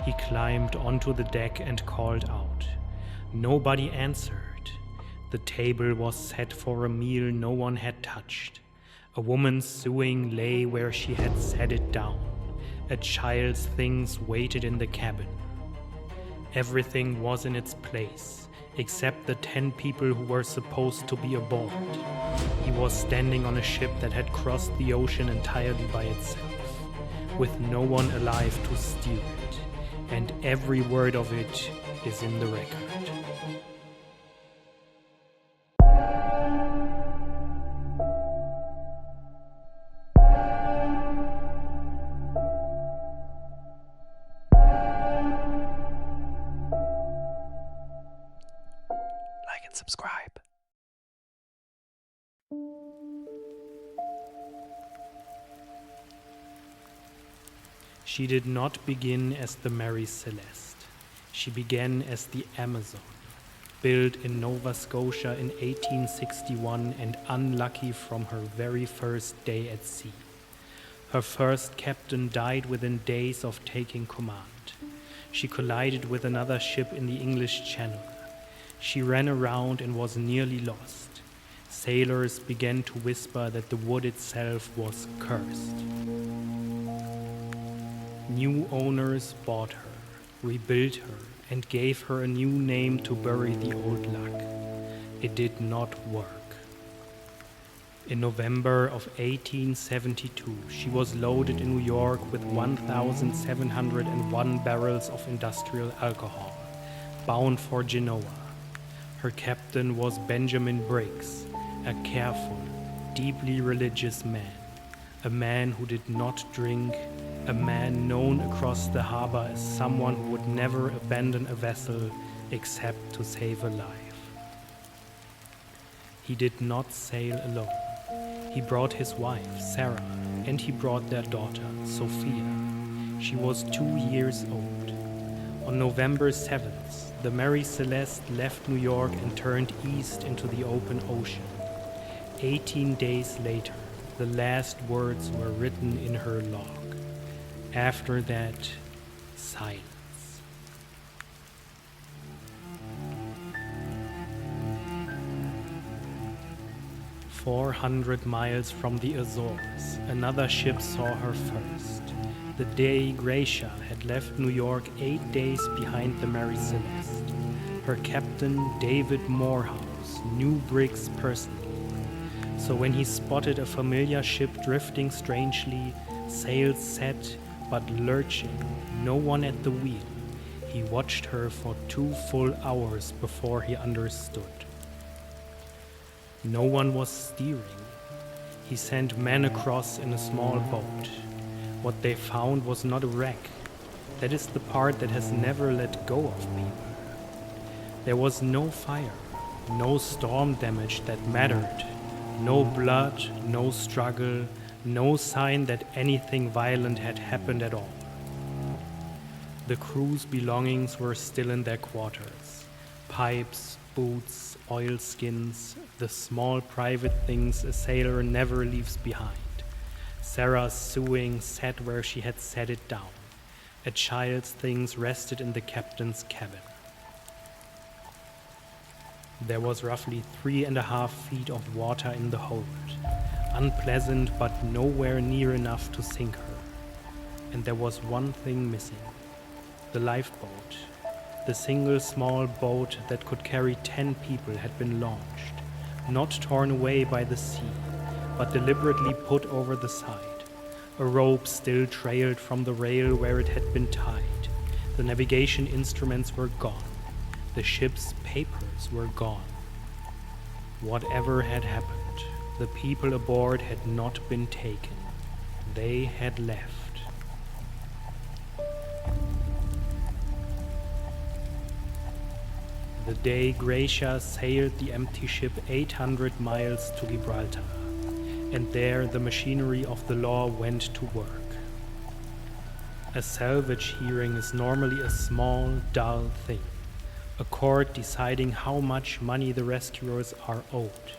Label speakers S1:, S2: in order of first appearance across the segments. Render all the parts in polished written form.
S1: He climbed onto the deck and called out. Nobody answered. The table was set for a meal no one had touched. A woman's sewing lay where she had set it down. A child's things waited in the cabin. Everything was in its place, except the 10 people who were supposed to be aboard. He was standing on a ship that had crossed the ocean entirely by itself, with no one alive to steer it, and every word of it is in the record.
S2: Like and subscribe.
S1: She did not begin as the Mary Celeste. She began as the Amazon, built in Nova Scotia in 1861 and unlucky from her very first day at sea. Her first captain died within days of taking command. She collided with another ship in the English Channel. She ran around and was nearly lost. Sailors began to whisper that the wood itself was cursed. New owners bought her, rebuilt her, and gave her a new name to bury the old luck. It did not work. In November of 1872, she was loaded in New York with 1,701 barrels of industrial alcohol, bound for Genoa. Her captain was Benjamin Briggs, a careful, deeply religious man, a man who did not drink, a man known across the harbor as someone who would never abandon a vessel except to save a life. He did not sail alone. He brought his wife, Sarah, and he brought their daughter, Sophia. She was 2 years old. On November 7th, the Mary Celeste left New York and turned east into the open ocean. 18 days later, the last words were written in her log. After that, silence. "400 miles from the Azores, another ship saw her first. The Dei Gracia had left New York 8 days behind the Mary Celeste. Her captain, David Morehouse, knew Briggs personally. So when he spotted a familiar ship drifting strangely, sails set but lurching, no one at the wheel, he watched her for 2 full hours before he understood. No one was steering. He sent men across in a small boat. What they found was not a wreck. That is the part that has never let go of people. There was no fire, no storm damage that mattered, no blood, no struggle, no sign that anything violent had happened at all. The crew's belongings were still in their quarters. Pipes, boots, oilskins, the small private things a sailor never leaves behind. Sarah's sewing sat where she had set it down. A child's things rested in the captain's cabin. There was roughly 3.5 feet of water in the hold, unpleasant but nowhere near enough to sink her. And there was one thing missing: the lifeboat. The single small boat that could carry 10 people had been launched, not torn away by the sea, but deliberately put over the side. A rope still trailed from the rail where it had been tied. The navigation instruments were gone. The ship's papers were gone. Whatever had happened, the people aboard had not been taken. They had left. The Dei Gracia sailed the empty ship 800 miles to Gibraltar, and there the machinery of the law went to work. A salvage hearing is normally a small, dull thing, a court deciding how much money the rescuers are owed.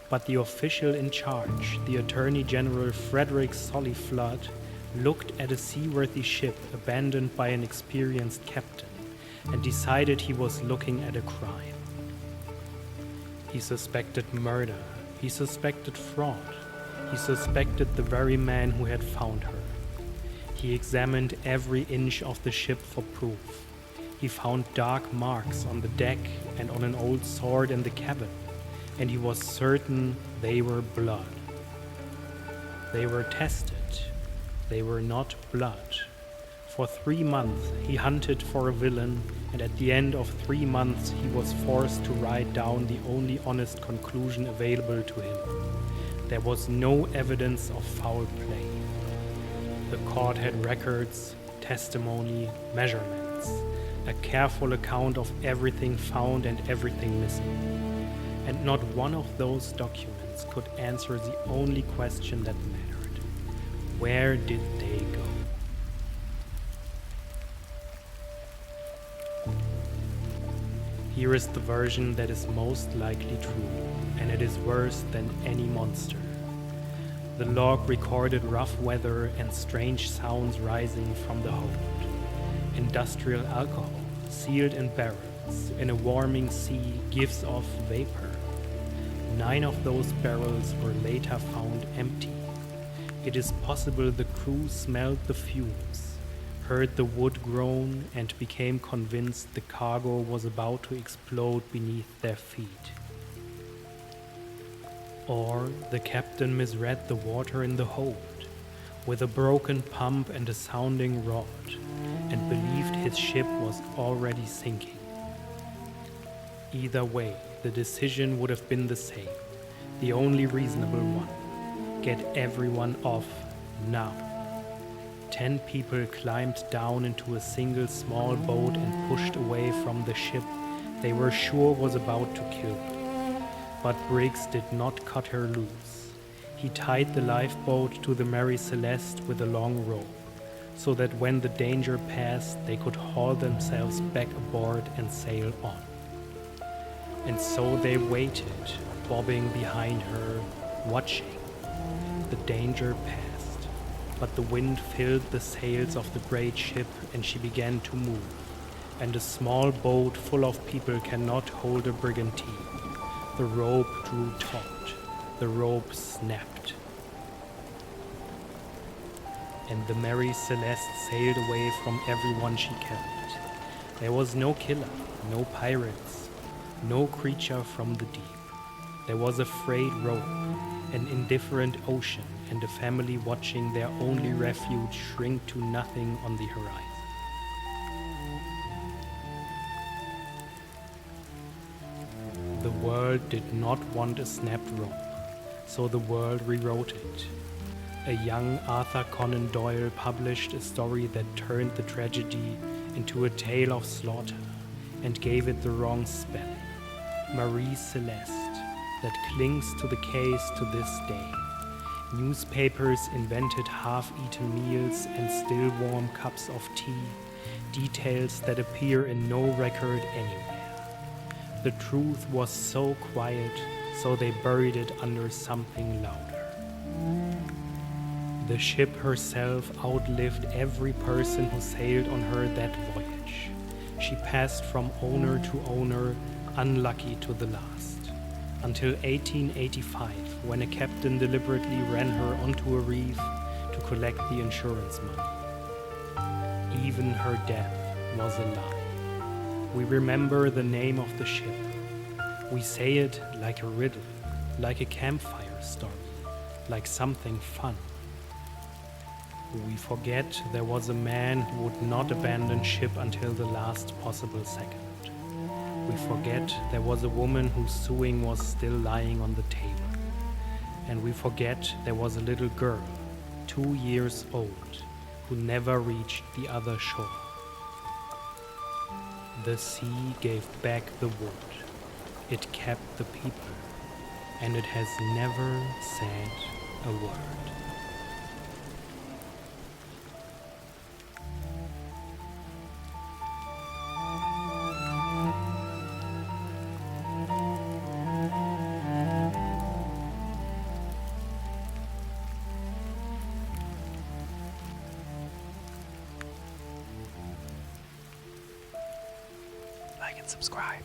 S1: But the official in charge, the Attorney General Frederick Solly Flood, looked at a seaworthy ship abandoned by an experienced captain, and decided he was looking at a crime. He suspected murder, he suspected fraud, he suspected the very man who had found her. He examined every inch of the ship for proof. He found dark marks on the deck and on an old sword in the cabin, and he was certain they were blood. They were tested. They were not blood. For 3 months he hunted for a villain, and at the end of 3 months he was forced to write down the only honest conclusion available to him. There was no evidence of foul play. The court had records, testimony, measurements, a careful account of everything found and everything missing. And not one of those documents could answer the only question that mattered. Where did they go? Here is the version that is most likely true, and it is worse than any monster. The log recorded rough weather and strange sounds rising from the hold. Industrial alcohol, sealed in barrels, in a warming sea, gives off vapor. 9 of those barrels were later found empty. It is possible the crew smelled the fumes, heard the wood groan, and became convinced the cargo was about to explode beneath their feet. Or the captain misread the water in the hold, with a broken pump and a sounding rod, and believed his ship was already sinking. Either way, the decision would have been the same, the only reasonable one. Get everyone off now. 10 people climbed down into a single small boat and pushed away from the ship they were sure was about to kill them. But Briggs did not cut her loose. He tied the lifeboat to the Mary Celeste with a long rope, so that when the danger passed, they could haul themselves back aboard and sail on. And so they waited, bobbing behind her, watching. The danger passed, but the wind filled the sails of the great ship and she began to move, and a small boat full of people cannot hold a brigantine. The rope drew taut, the rope snapped. And the Mary Celeste sailed away from everyone she carried. There was no killer, no pirates, no creature from the deep. There was a frayed rope, an indifferent ocean, and a family watching their only refuge shrink to nothing on the horizon. The world did not want a snapped rope, so the world rewrote it. A young Arthur Conan Doyle published a story that turned the tragedy into a tale of slaughter and gave it the wrong spelling. Mary Celeste, that clings to the case to this day. Newspapers invented half-eaten meals and still warm cups of tea, details that appear in no record anywhere. The truth was so quiet, so they buried it under something louder. The ship herself outlived every person who sailed on her that voyage. She passed from owner to owner, unlucky to the last, until 1885, when a captain deliberately ran her onto a reef to collect the insurance money. Even her death was a lie. We remember the name of the ship. We say it like a riddle, like a campfire story, like something fun. We forget there was a man who would not abandon ship until the last possible second. We forget there was a woman whose sewing was still lying on the table. And we forget there was a little girl, 2 years old, who never reached the other shore. The sea gave back the wood. It kept the people. And it has never said a word.
S2: like and subscribe.